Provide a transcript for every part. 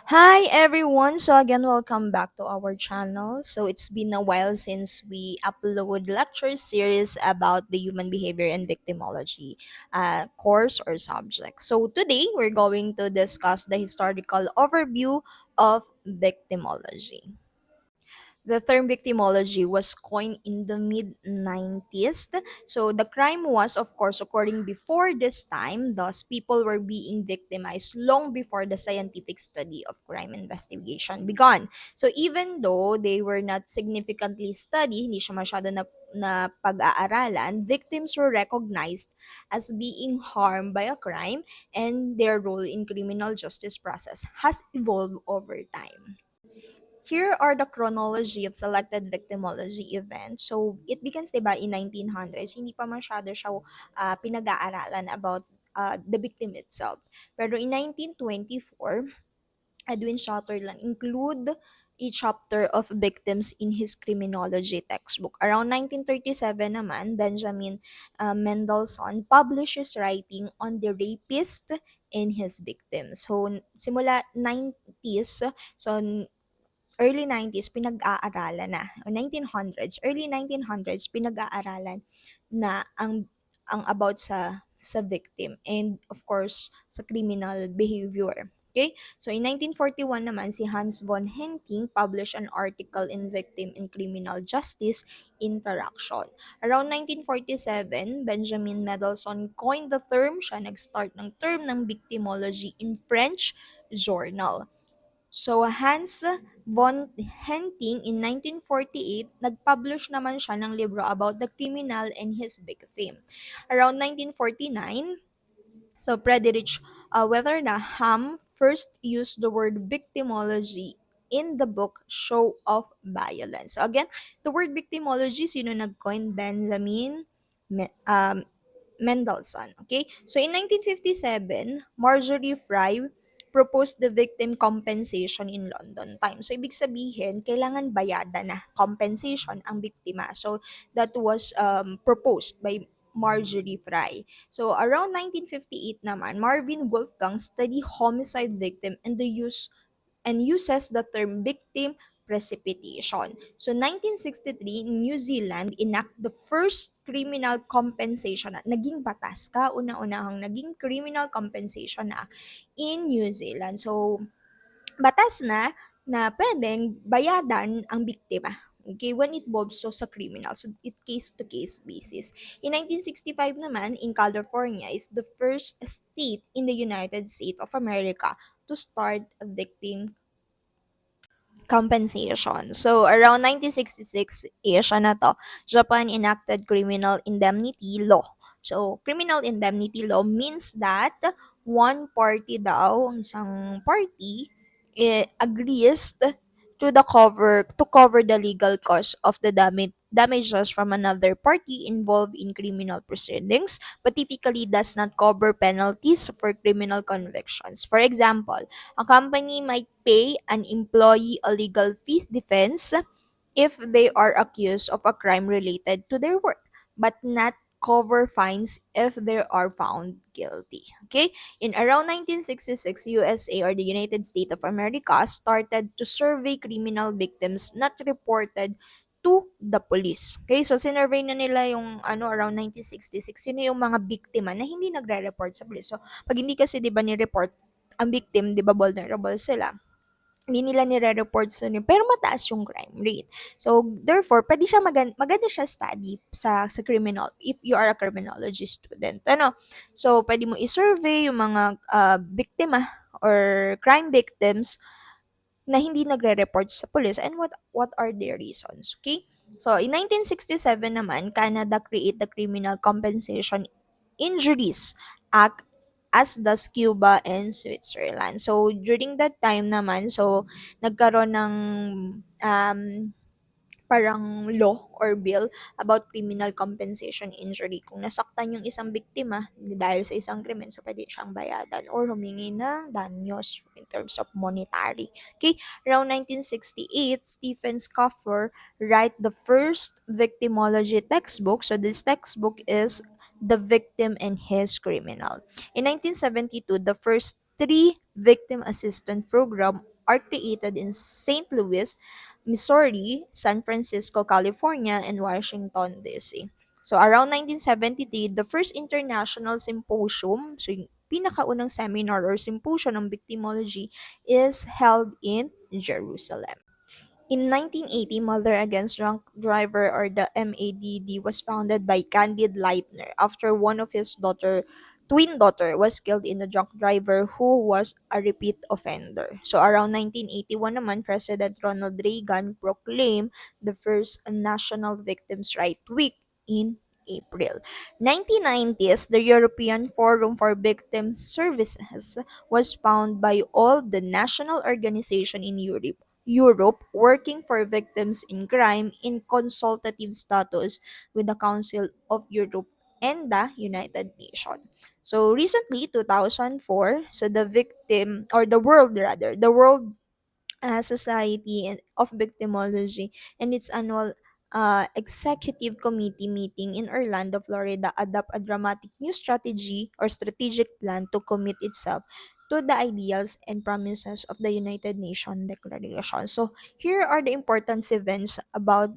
Hi everyone! So again, welcome back to our channel. So it's been a while since we upload lecture series about the human behavior and victimology course or subject. So today we're going to discuss the historical overview of victimology. The term victimology was coined in the mid 90s. So the crime was, of course, occurring before this time, thus, people were being victimized long before the scientific study of crime investigation began. So even though they were not significantly studied, hindi siya masyado na pag-aaralan, victims were recognized as being harmed by a crime and their role in criminal justice process has evolved over time. Here are the chronology of selected victimology events. So, it begins, diba, in 1900s. Hindi pa masyado siya pinag-aaralan about the victim itself. Pero in 1924, Edwin Sutherland include a chapter of victims in his criminology textbook. Around 1937 naman, Benjamin Mendelssohn published his writing on the rapist and his victims. So, simula 90s, so early 90s pinag-aaralan na o 1900s, early 1900s pinag-aaralan na ang about sa victim and of course sa criminal behavior. Okay? So in 1941 naman si Hans von Henking published an article in Victim and Criminal Justice Interaction. Around 1947, Benjamin Mendelssohn coined the term, siya nag-start ng term ng victimology in French journal. So, Hans von Henting in 1948, nag-publish naman siya ng libro about the criminal and his victim. Around 1949, so Friedrich Wethernham first used the word victimology in the book Show of Violence. So again, the word victimology, sino nag-coin? Benjamin Mendelssohn. Okay? So in 1957, Marjorie Fry proposed the victim compensation in London Times. So ibig sabihin, kailangan bayadan na compensation ang biktima. So that was proposed by Marjorie Fry. So around 1958 naman, Marvin Wolfgang studied homicide victim and uses the term victim precipitation. So 1963, in New Zealand enact the first criminal compensation act. Naging batas ka, una-unahang naging criminal compensation act in New Zealand. So batas na pwedeng bayadan ang biktima. Okay, when it involves so sa criminal. So, it case-to-case basis. In 1965 naman, in California is the first state in the United States of America to start a victim compensation. So, around 1966-ish, ano to, Japan enacted criminal indemnity law. So, criminal indemnity law means that one party daw, ang isang party, agrees to cover the legal cost of the damages from another party involved in criminal proceedings, but typically does not cover penalties for criminal convictions. For example, a company might pay an employee a legal fees defense if they are accused of a crime related to their work, but not cover fines if they are found guilty. Okay? In around 1966, USA or the United States of America started to survey criminal victims not reported to the police. Okay? So, sinurvey na nila yung around 1966, sino yung mga biktima na hindi nagre-report sa police. So, pag hindi kasi 'di ba ni-report ang victim, 'di ba vulnerable sila, hindi nila nire-report sa inyo, pero mataas yung crime rate. So, therefore, pwede siya maganda siya study sa criminal if you are a criminology student. Ano? So, pwede mo i-survey yung mga biktima or crime victims na hindi nagre-report sa police and what are their reasons. Okay? So, in 1967 naman, Canada create the Criminal Compensation Injuries Act as does Cuba and Switzerland. So, during that time naman, so, nagkaroon ng um, parang law or bill about criminal compensation injury. Kung nasaktan yung isang biktima dahil sa isang krimen, so pwede siyang bayadan or humingi ng danyos in terms of monetary. Okay, around 1968, Stephen Scoffer write the first victimology textbook. So this textbook is The Victim and His Criminal. In 1972, the first three victim assistance program are created in St. Louis, Missouri, San Francisco, California, and Washington, D.C. So around 1973, the first international symposium, so yung pinakaunang seminar or symposium ng victimology is held in Jerusalem. In 1980, Mother Against Drunk Driver or the MADD was founded by Candid Leitner after one of his twin daughter was killed in a drunk driver who was a repeat offender. So around 1981 naman, President Ronald Reagan proclaimed the first National Victims' Right Week in April. 1990s, the European Forum for Victims Services was founded by all the national organization in Europe working for victims in crime in consultative status with the Council of Europe and the United Nations. So recently, 2004, so the victim or the world rather, the world Society of Victimology and its annual executive committee meeting in Orlando, Florida, adopt a dramatic new strategy or strategic plan to commit itself to the ideals and promises of the United Nations Declaration. So here are the important events about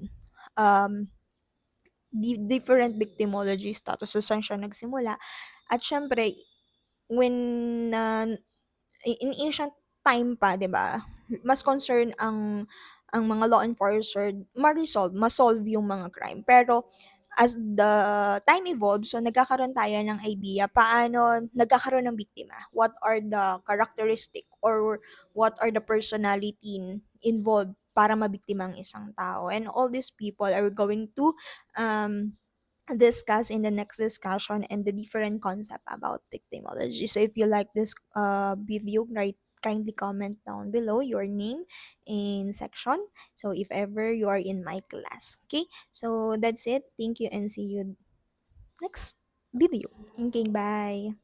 um, the different victimology status. So saan siya nagsimula? At syempre, when in ancient time pa, 'di ba? Mas concern ang mga law enforcer ma-solve yung mga crime. Pero as the time evolves, so nagkakaroon tayo ng idea paano nagkakaroon ng biktima. What are the characteristic or what are the personality involved para mabiktima ang isang tao. And all these people are going to um discuss in the next discussion and the different concept about victimology. So if you like this video, write kindly comment down below your name in section. So if ever you are in my class. Okay? So that's it. Thank you and see you next video. Okay, bye.